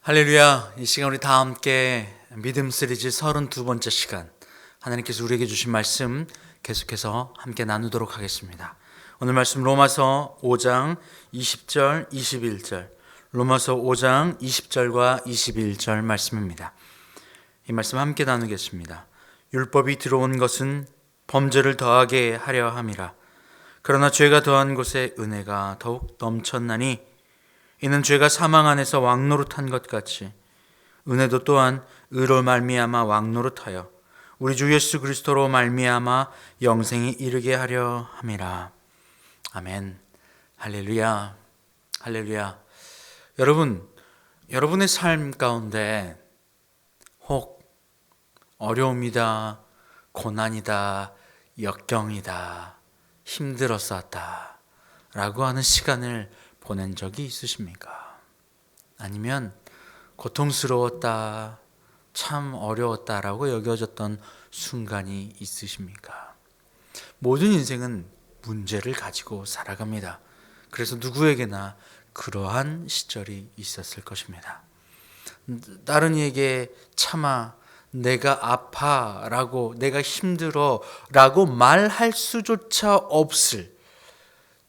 할렐루야. 이 시간 우리 다 함께 믿음 시리즈 32번째 시간, 하나님께서 우리에게 주신 말씀 계속해서 함께 나누도록 하겠습니다. 오늘 말씀 로마서 5장 20절 21절, 로마서 5장 20절과 21절 말씀입니다. 이 말씀 함께 나누겠습니다. 율법이 들어온 것은 범죄를 더하게 하려 함이라. 그러나 죄가 더한 곳에 은혜가 더욱 넘쳤나니 이는 죄가 사망 안에서 왕노릇한 것 같이 은혜도 또한 의로 말미암아 왕노릇하여 우리 주 예수 그리스도로 말미암아 영생에 이르게 하려 함이라. 아멘. 할렐루야. 할렐루야. 여러분의 삶 가운데 혹 어려움이다, 고난이다, 역경이다, 힘들었었다 라고 하는 시간을 보낸 적이 있으십니까? 아니면 고통스러웠다, 참 어려웠다라고 여겨졌던 순간이 있으십니까? 모든 인생은 문제를 가지고 살아갑니다. 그래서 누구에게나 그러한 시절이 있었을 것입니다. 다른 이에게 참아, 내가 아파 라고, 내가 힘들어 라고 말할 수조차 없을,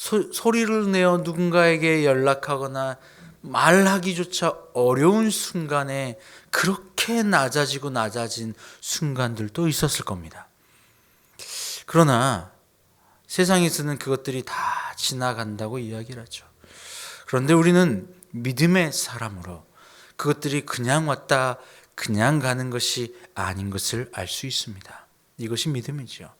소리를 내어 누군가에게 연락하거나 말하기조차 어려운 순간에 그렇게 낮아진 순간들도 있었을 겁니다. 그러나 세상에서는 그것들이 다 지나간다고 이야기를 하죠. 그런데 우리는 믿음의 사람으로 그것들이 그냥 왔다 그냥 가는 것이 아닌 것을 알 수 있습니다. 이것이 믿음이죠.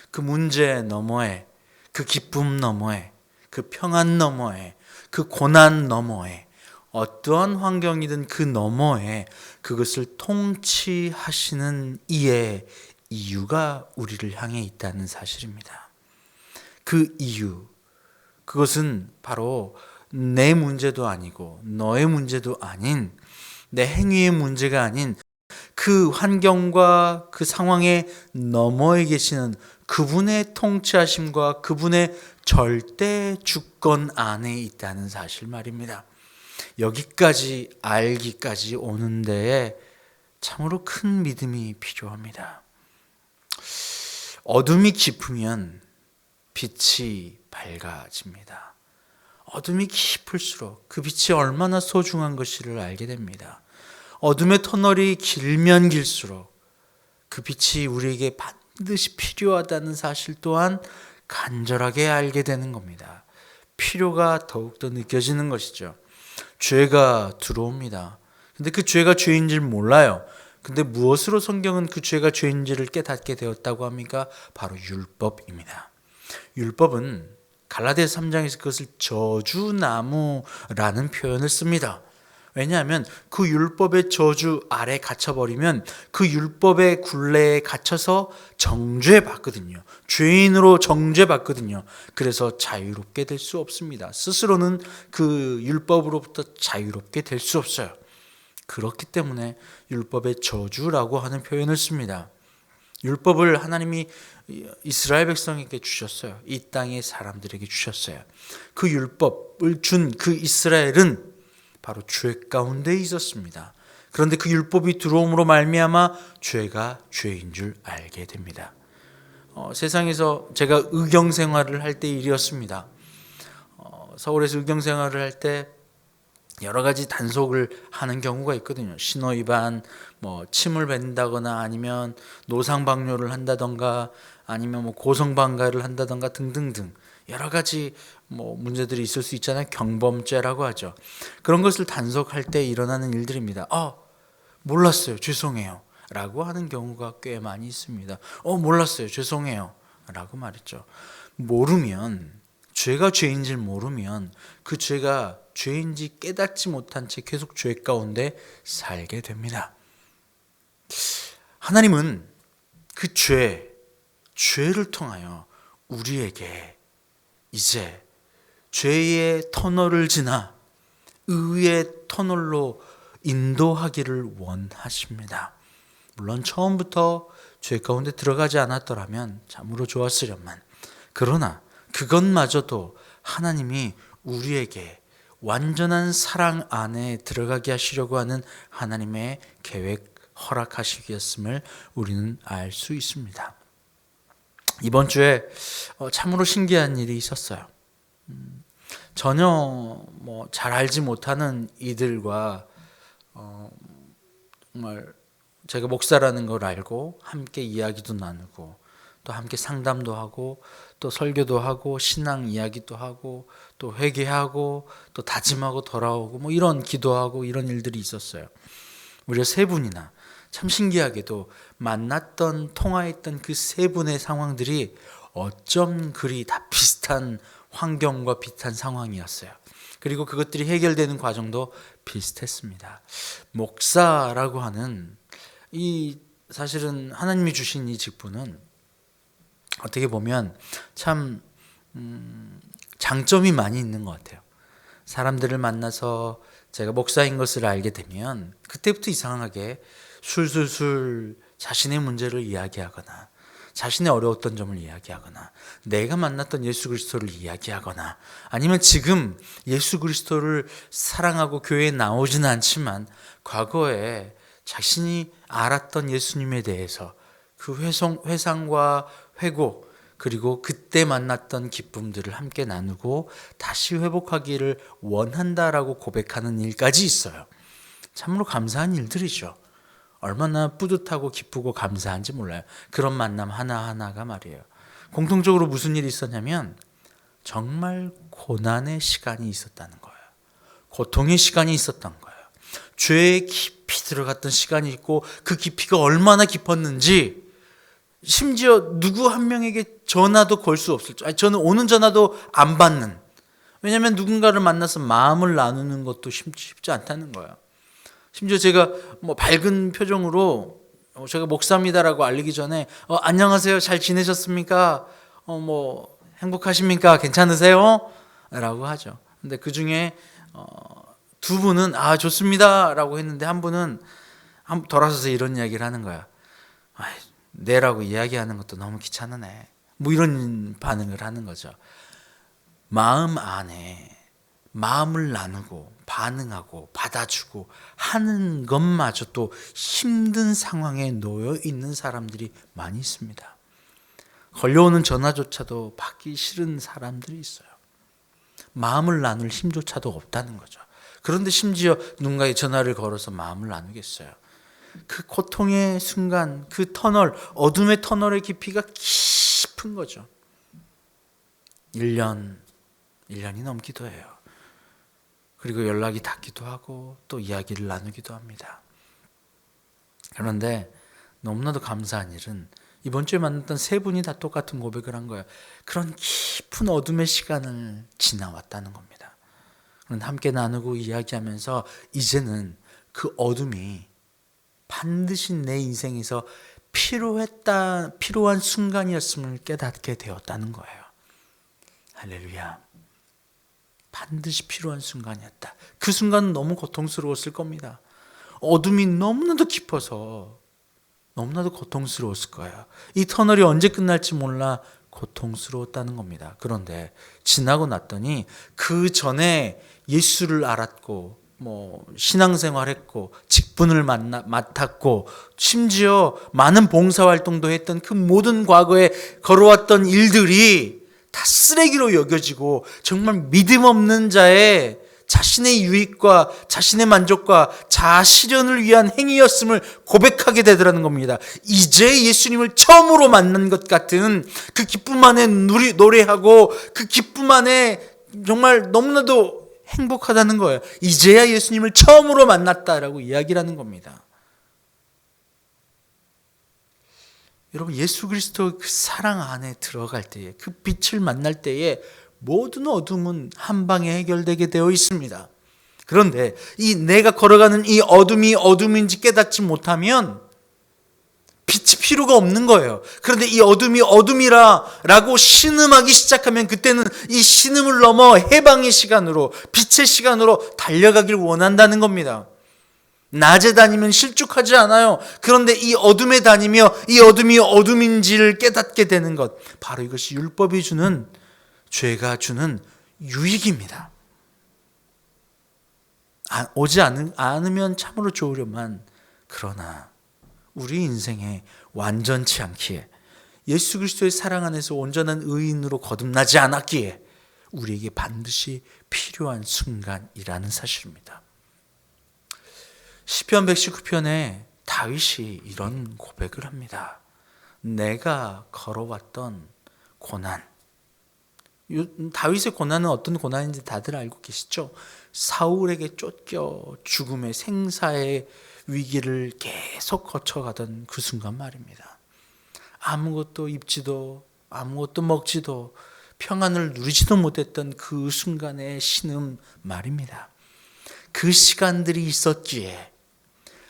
그 문제 너머에, 그 기쁨 너머에, 그 평안 너머에, 그 고난 너머에, 어떠한 환경이든 그 너머에 그것을 통치하시는 이의 이유가 우리를 향해 있다는 사실입니다. 그 이유, 그것은 바로 내 문제도 아니고 너의 문제도 아닌, 내 행위의 문제가 아닌 그 환경과 그 상황의 너머에 계시는 그분의 통치하심과 그분의 절대 주권 안에 있다는 사실 말입니다. 여기까지 알기까지 오는 데에 참으로 큰 믿음이 필요합니다. 어둠이 깊으면 빛이 밝아집니다. 어둠이 깊을수록 그 빛이 얼마나 소중한 것인지를 알게 됩니다. 어둠의 터널이 길면 길수록 그 빛이 우리에게 반드시 필요하다는 사실 또한 간절하게 알게 되는 겁니다. 필요가 더욱더 느껴지는 것이죠. 죄가 들어옵니다. 근데 그 죄가 죄인 줄 몰라요. 근데 무엇으로 성경은 그 죄가 죄인지를 깨닫게 되었다고 합니까? 바로 율법입니다. 율법은 갈라디아서 3장에서 그것을 저주나무라는 표현을 씁니다. 왜냐하면 그 율법의 저주 아래 갇혀버리면 그 율법의 굴레에 갇혀서 정죄받거든요. 죄인으로 정죄받거든요. 그래서 자유롭게 될 수 없습니다. 스스로는 그 율법으로부터 자유롭게 될 수 없어요. 그렇기 때문에 율법의 저주라고 하는 표현을 씁니다. 율법을 하나님이 이스라엘 백성에게 주셨어요. 이 땅의 사람들에게 주셨어요. 그 율법을 준 그 이스라엘은 바로 죄 가운데 있었습니다. 그런데 그 율법이 들어옴으로 말미암아 죄가 죄인 줄 알게 됩니다. 세상에서 제가 의경 생활을 할 때 일이었습니다. 서울에서 의경 생활을 할 때 여러 가지 단속을 하는 경우가 있거든요. 신호 위반, 침을 뱉는다거나 아니면 노상방뇨를 한다던가 아니면 고성방가를 한다던가 등등등 여러 가지 문제들이 있을 수 있잖아요. 경범죄라고 하죠. 그런 것을 단속할 때 일어나는 일들입니다. 몰랐어요. 죄송해요. 라고 하는 경우가 꽤 많이 있습니다. 몰랐어요. 죄송해요. 라고 말했죠. 모르면, 죄가 죄인지를 모르면 그 죄가 죄인지 깨닫지 못한 채 계속 죄 가운데 살게 됩니다. 하나님은 그 죄를 통하여 우리에게 이제 죄의 터널을 지나 의의 터널로 인도하기를 원하십니다. 물론 처음부터 죄 가운데 들어가지 않았더라면 참으로 좋았으련만, 그러나 그것마저도 하나님이 우리에게 완전한 사랑 안에 들어가게 하시려고 하는 하나님의 계획, 허락하시기였음을 우리는 알 수 있습니다. 이번 주에 참으로 신기한 일이 있었어요. 전혀 잘 알지 못하는 이들과 정말 제가 목사라는 걸 알고 함께 이야기도 나누고 또 함께 상담도 하고 또 설교도 하고 신앙 이야기도 하고 또 회개하고 또 다짐하고 돌아오고 이런 기도하고 이런 일들이 있었어요. 무려 세 분이나 참 신기하게도 만났던 통화했던 그 세 분의 상황들이 어쩜 그리 다 비슷한 환경과 비슷한 상황이었어요. 그리고 그것들이 해결되는 과정도 비슷했습니다. 목사라고 하는 이 사실은 하나님이 주신 이 직분은 어떻게 보면 참 장점이 많이 있는 것 같아요. 사람들을 만나서 제가 목사인 것을 알게 되면 그때부터 이상하게 술술술 자신의 문제를 이야기하거나 자신의 어려웠던 점을 이야기하거나 내가 만났던 예수 그리스도를 이야기하거나 아니면 지금 예수 그리스도를 사랑하고 교회에 나오지는 않지만 과거에 자신이 알았던 예수님에 대해서 그 회상과 회고 그리고 그때 만났던 기쁨들을 함께 나누고 다시 회복하기를 원한다라고 고백하는 일까지 있어요. 참으로 감사한 일들이죠. 얼마나 뿌듯하고 기쁘고 감사한지 몰라요. 그런 만남 하나하나가 말이에요. 공통적으로 무슨 일이 있었냐면 정말 고난의 시간이 있었다는 거예요. 고통의 시간이 있었던 거예요. 죄에 깊이 들어갔던 시간이 있고 그 깊이가 얼마나 깊었는지 심지어 누구 한 명에게 전화도 걸 수 없을 줄. 저는 오는 전화도 안 받는. 왜냐하면 누군가를 만나서 마음을 나누는 것도 쉽지 않다는 거예요. 심지어 제가 밝은 표정으로 제가 목사입니다라고 알리기 전에 안녕하세요, 잘 지내셨습니까? 행복하십니까? 괜찮으세요? 라고 하죠. 근데 그 중에 두 분은 좋습니다라고 했는데 한 분은 돌아서서 이런 이야기를 하는 거야. 네라고 이야기하는 것도 너무 귀찮으네. 이런 반응을 하는 거죠. 마음 안에 마음을 나누고 반응하고 받아주고 하는 것마저 또 힘든 상황에 놓여 있는 사람들이 많이 있습니다. 걸려오는 전화조차도 받기 싫은 사람들이 있어요. 마음을 나눌 힘조차도 없다는 거죠. 그런데 심지어 누군가의 전화를 걸어서 마음을 나누겠어요. 그 고통의 순간, 그 터널, 어둠의 터널의 깊이가 깊은 거죠. 1년이 넘기도 해요. 그리고 연락이 닿기도 하고 또 이야기를 나누기도 합니다. 그런데 너무나도 감사한 일은 이번 주에 만났던 세 분이 다 똑같은 고백을 한 거예요. 그런 깊은 어둠의 시간을 지나왔다는 겁니다. 그런데 함께 나누고 이야기하면서 이제는 그 어둠이 반드시 내 인생에서 필요한 순간이었음을 깨닫게 되었다는 거예요. 할렐루야. 반드시 필요한 순간이었다. 그 순간은 너무 고통스러웠을 겁니다. 어둠이 너무나도 깊어서 너무나도 고통스러웠을 거예요. 이 터널이 언제 끝날지 몰라 고통스러웠다는 겁니다. 그런데 지나고 났더니 그 전에 예수를 알았고 신앙생활했고 직분을 맡았고 심지어 많은 봉사활동도 했던 그 모든 과거에 걸어왔던 일들이 다 쓰레기로 여겨지고 정말 믿음 없는 자의 자신의 유익과 자신의 만족과 자아실현을 위한 행위였음을 고백하게 되더라는 겁니다. 이제 예수님을 처음으로 만난 것 같은 그 기쁨 안에 노래하고 그 기쁨 안에 정말 너무나도 행복하다는 거예요. 이제야 예수님을 처음으로 만났다라고 이야기를 하는 겁니다. 여러분, 예수 그리스도 그 사랑 안에 들어갈 때에, 그 빛을 만날 때에 모든 어둠은 한 방에 해결되게 되어 있습니다. 그런데 이 내가 걸어가는 이 어둠이 어둠인지 깨닫지 못하면 빛이 필요가 없는 거예요. 그런데 이 어둠이 어둠이라고 신음하기 시작하면 그때는 이 신음을 넘어 해방의 시간으로, 빛의 시간으로 달려가길 원한다는 겁니다. 낮에 다니면 실족하지 않아요. 그런데 이 어둠에 다니며 이 어둠이 어둠인지를 깨닫게 되는 것, 바로 이것이 율법이 주는, 죄가 주는 유익입니다. 오지 않으면 참으로 좋으려만, 그러나 우리 인생에 완전치 않기에, 예수 그리스도의 사랑 안에서 온전한 의인으로 거듭나지 않았기에 우리에게 반드시 필요한 순간이라는 사실입니다. 시편 119편에 다윗이 이런 고백을 합니다. 내가 걸어왔던 고난. 다윗의 고난은 어떤 고난인지 다들 알고 계시죠? 사울에게 쫓겨 죽음의 생사의 위기를 계속 거쳐가던 그 순간 말입니다. 아무것도 입지도 아무것도 먹지도 평안을 누리지도 못했던 그 순간의 신음 말입니다. 그 시간들이 있었기에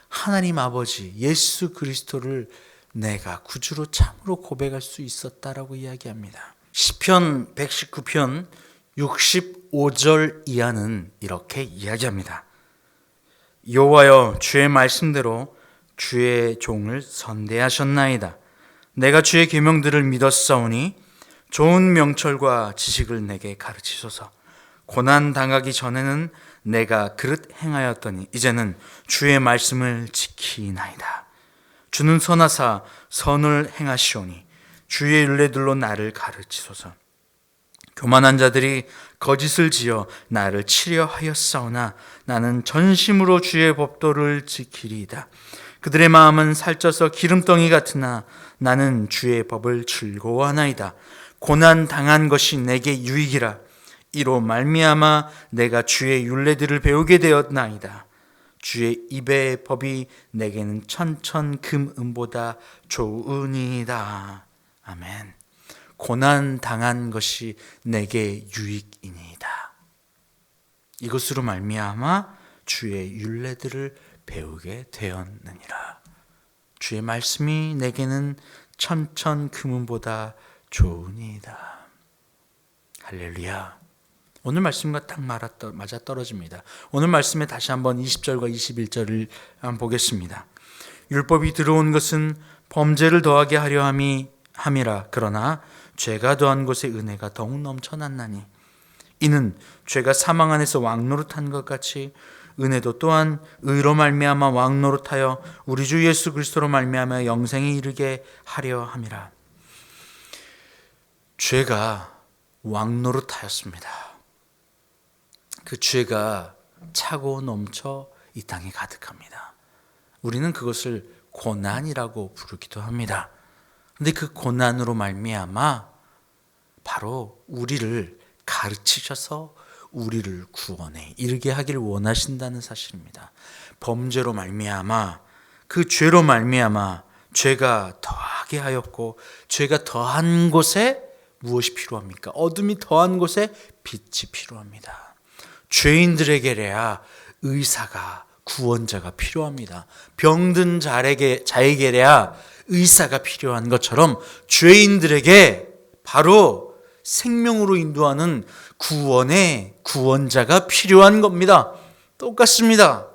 하나님 아버지 예수 그리스도를 내가 구주로 참으로 고백할 수 있었다라고 이야기합니다. 시편 119편 65절 이하는 이렇게 이야기합니다. 여호와여, 주의 말씀대로 주의 종을 선대하셨나이다. 내가 주의 계명들을 믿었사오니 좋은 명철과 지식을 내게 가르치소서. 고난 당하기 전에는 내가 그릇 행하였더니 이제는 주의 말씀을 지키나이다. 주는 선하사 선을 행하시오니 주의 율례들로 나를 가르치소서. 교만한 자들이 거짓을 지어 나를 치려 하였사오나 나는 전심으로 주의 법도를 지키리이다. 그들의 마음은 살쪄서 기름덩이 같으나 나는 주의 법을 즐거워하나이다. 고난 당한 것이 내게 유익이라. 이로 말미암아 내가 주의 율례들을 배우게 되었나이다. 주의 입의 법이 내게는 천천 금은보다 좋으니이다. 아멘. 고난 당한 것이 내게 유익이니이다. 이것으로 말미암아 주의 율례들을 배우게 되었느니라. 주의 말씀이 내게는 천천 금은보다 좋으니이다. 할렐루야. 오늘 말씀과 딱 맞아 떨어집니다. 오늘 말씀에 다시 한번 20절과 21절을 한번 보겠습니다. 율법이 들어온 것은 범죄를 더하게 하려 함이라. 그러나 죄가 더한 곳에 은혜가 더욱 넘쳐났나니 이는 죄가 사망 안에서 왕노릇한 것 같이 은혜도 또한 의로 말미암아 왕노릇하여 우리 주 예수 그리스도로 말미암아 영생에 이르게 하려 함이라. 죄가 왕노릇하였습니다. 그 죄가 차고 넘쳐 이 땅에 가득합니다. 우리는 그것을 고난이라고 부르기도 합니다. 그런데 그 고난으로 말미암아 바로 우리를 가르치셔서 우리를 구원에 이르게 하기를 원하신다는 사실입니다. 범죄로 말미암아, 그 죄로 말미암아 죄가 더하게 하였고, 죄가 더한 곳에 무엇이 필요합니까? 어둠이 더한 곳에 빛이 필요합니다. 죄인들에게래야 의사가, 구원자가 필요합니다. 병든 자에게래야 의사가 필요한 것처럼 죄인들에게 바로 생명으로 인도하는 구원의 구원자가 필요한 겁니다. 똑같습니다.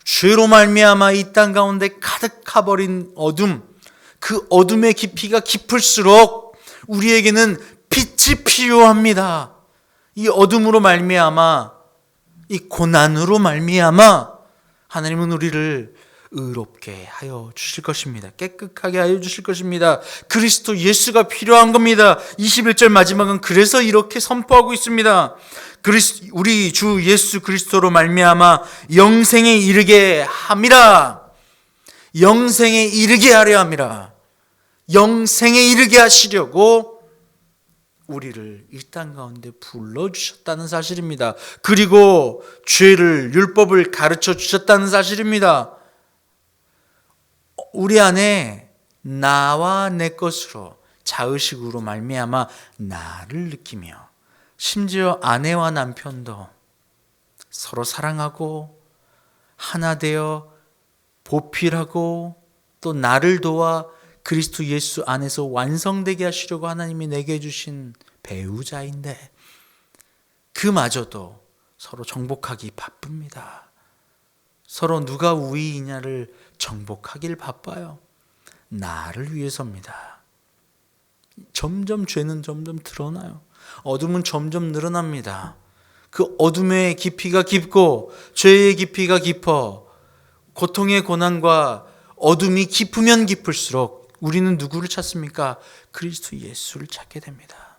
죄로 말미암아 이 땅 가운데 가득 가버린 어둠, 그 어둠의 깊이가 깊을수록 우리에게는 빛이 필요합니다. 이 어둠으로 말미암아, 이 고난으로 말미암아 하나님은 우리를 의롭게 하여 주실 것입니다. 깨끗하게 하여 주실 것입니다. 그리스도 예수가 필요한 겁니다. 21절 마지막은 그래서 이렇게 선포하고 있습니다. 우리 주 예수 그리스도로 말미암아 영생에 이르게 함이라. 영생에 이르게 하려 함이라. 영생에 이르게 하시려고 우리를 이 땅 가운데 불러주셨다는 사실입니다. 그리고 죄를, 율법을 가르쳐 주셨다는 사실입니다. 우리 안에 나와 내 것으로 자의식으로 말미암아 나를 느끼며, 심지어 아내와 남편도 서로 사랑하고 하나 되어 보필하고 또 나를 도와 그리스도 예수 안에서 완성되게 하시려고 하나님이 내게 주신 배우자인데 그마저도 서로 정복하기 바쁩니다. 서로 누가 우위이냐를 정복하길 바빠요. 나를 위해서입니다. 점점 죄는 점점 드러나요. 어둠은 점점 늘어납니다. 그 어둠의 깊이가 깊고 죄의 깊이가 깊어 고통의 고난과 어둠이 깊으면 깊을수록 우리는 누구를 찾습니까? 그리스도 예수를 찾게 됩니다.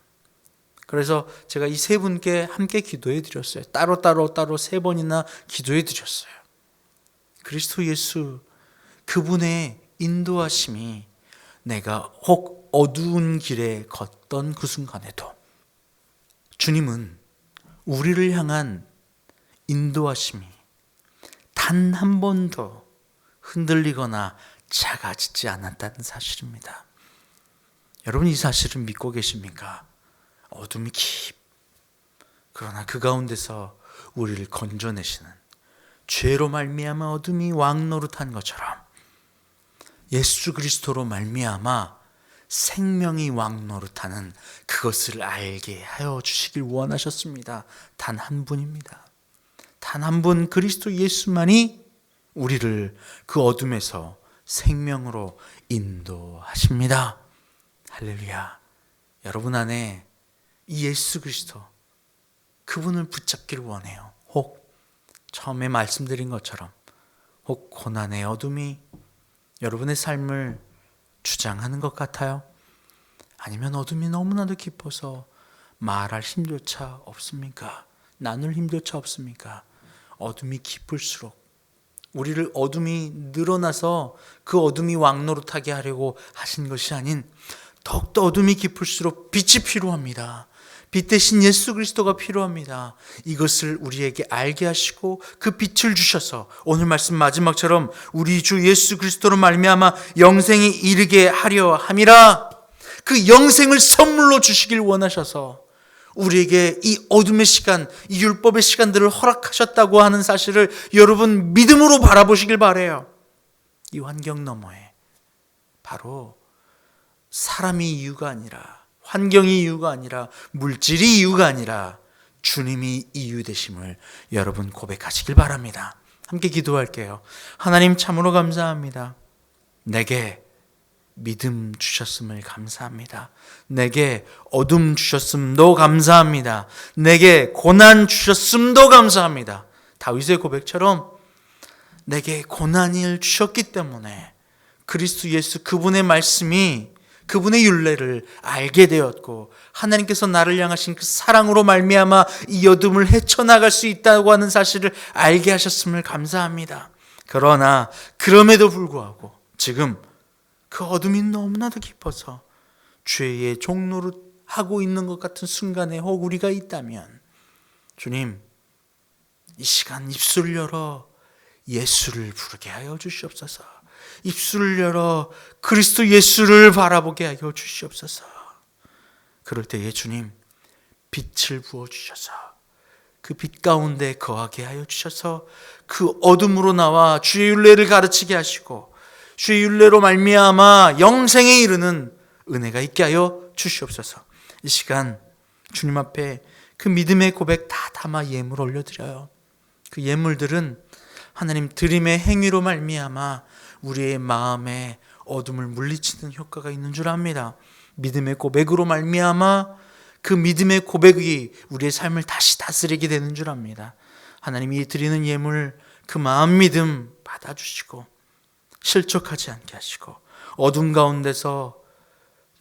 그래서 제가 이 세 분께 함께 기도해 드렸어요. 따로 세 번이나 기도해 드렸어요. 그리스도 예수, 그분의 인도하심이 내가 혹 어두운 길에 걷던 그 순간에도 주님은 우리를 향한 인도하심이 단 한 번도 흔들리거나 작아지지 않았다는 사실입니다. 여러분, 이 사실을 믿고 계십니까? 어둠이 그러나 그 가운데서 우리를 건져내시는, 죄로 말미암아 어둠이 왕노릇한 것처럼 예수 그리스도로 말미암아 생명이 왕노릇하는 그것을 알게 하여 주시길 원하셨습니다. 단 한 분입니다. 단 한 분, 그리스도 예수만이 우리를 그 어둠에서 생명으로 인도하십니다. 할렐루야. 여러분 안에 이 예수 그리스도, 그분을 붙잡기를 원해요. 혹 처음에 말씀드린 것처럼 혹 고난의 어둠이 여러분의 삶을 주장하는 것 같아요? 아니면 어둠이 너무나도 깊어서 말할 힘조차 없습니까? 나눌 힘조차 없습니까? 어둠이 깊을수록 우리를 어둠이 늘어나서 그 어둠이 왕노릇하게 하려고 하신 것이 아닌 더욱더 어둠이 깊을수록 빛이 필요합니다. 빛 대신 예수 그리스도가 필요합니다. 이것을 우리에게 알게 하시고 그 빛을 주셔서 오늘 말씀 마지막처럼 우리 주 예수 그리스도로 말미암아 영생에 이르게 하려 함이라, 그 영생을 선물로 주시길 원하셔서 우리에게 이 어둠의 시간, 이 율법의 시간들을 허락하셨다고 하는 사실을 여러분 믿음으로 바라보시길 바라요. 이 환경 너머에 바로 사람이 이유가 아니라, 환경이 이유가 아니라, 물질이 이유가 아니라 주님이 이유 되심을 여러분 고백하시길 바랍니다. 함께 기도할게요. 하나님, 참으로 감사합니다. 내게 믿음 주셨음을 감사합니다. 내게 어둠 주셨음도 감사합니다. 내게 고난 주셨음도 감사합니다. 다윗의 고백처럼 내게 고난을 주셨기 때문에 그리스도 예수, 그분의 말씀이, 그분의 율례를 알게 되었고 하나님께서 나를 향하신 그 사랑으로 말미암아 이 어둠을 헤쳐나갈 수 있다고 하는 사실을 알게 하셨음을 감사합니다. 그러나 그럼에도 불구하고 지금 그 어둠이 너무나도 깊어서 죄의 종노릇하고 있는 것 같은 순간에 혹 우리가 있다면 주님, 이 시간 입술을 열어 예수를 부르게 하여 주시옵소서. 입술을 열어 그리스도 예수를 바라보게 하여 주시옵소서. 그럴 때에 주님, 빛을 부어주셔서 그 빛 가운데 거하게 하여 주셔서 그 어둠으로 나와 주의 율례를 가르치게 하시고 주의 율례로 말미암아 영생에 이르는 은혜가 있게 하여 주시옵소서. 이 시간 주님 앞에 그 믿음의 고백 다 담아 예물 올려드려요. 그 예물들은 하나님 드림의 행위로 말미암아 우리의 마음에 어둠을 물리치는 효과가 있는 줄 압니다. 믿음의 고백으로 말미암아 그 믿음의 고백이 우리의 삶을 다시 다스리게 되는 줄 압니다. 하나님이 드리는 예물, 그 마음 믿음 받아주시고 실족하지 않게 하시고 어둠 가운데서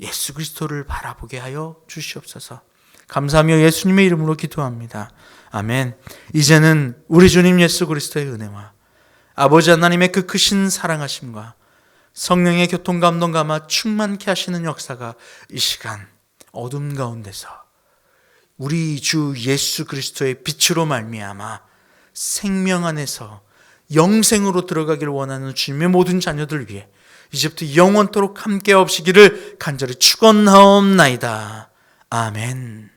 예수 그리스도를 바라보게 하여 주시옵소서. 감사하며 예수님의 이름으로 기도합니다. 아멘. 이제는 우리 주님 예수 그리스도의 은혜와 아버지 하나님의 그 크신 사랑하심과 성령의 교통감동 감화 충만케 하시는 역사가 이 시간 어둠 가운데서 우리 주 예수 그리스도의 빛으로 말미암아 생명 안에서 영생으로 들어가기를 원하는 주님의 모든 자녀들 위해 이제부터 영원토록 함께 없으기를 간절히 축원하옵나이다. 아멘.